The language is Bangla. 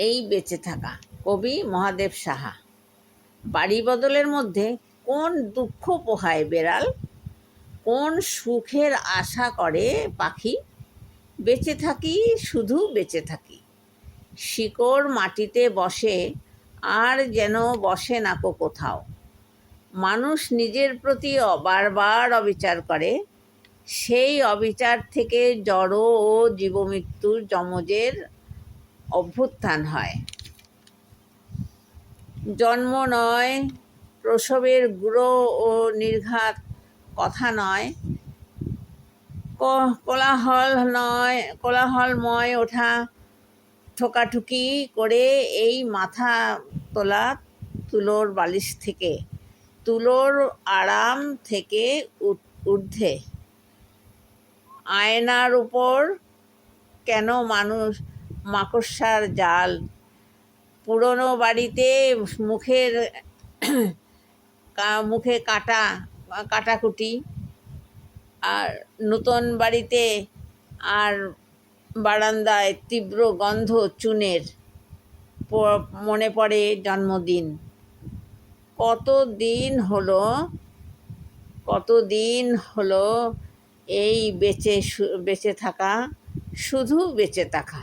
এই বেঁচে থাকা। কবি মহাদেব সাহা। বাড়ি বদলের মধ্যে কোন দুঃখ পোহায় বেড়াল, কোন সুখের আশা করে পাখি? বেঁচে থাকি, শুধু বেঁচে থাকি। শিকড় মাটিতে বসে, আর যেন বসে নাকো কোথাও। মানুষ নিজের প্রতি বারবার অবিচার করে, সেই অবিচার থেকে জড় ও জীবমৃত্যুর যমজের অভ্যুত্থান হয়। জন্ম নয়, প্রসবের গুঁড়ো ও নির্ঘাত কথা নয়, কোলাহলময় ওঠা ঠোকাঠুকি করে এই মাথা তোলা তুলোর বালিশ থেকে, তুলোর আরাম থেকে ঊর্ধ্বে। আয়নার উপর কেন মানুষ মাকড়সার জাল? পুরনো বাড়িতে মুখে কাটাকুটি, আর নতুন বাড়িতে আর বারান্দায় তীব্র গন্ধ চুনের। মনে পড়ে জন্মদিন। কতদিন হলো এই বেঁচে থাকা, শুধু বেঁচে থাকা।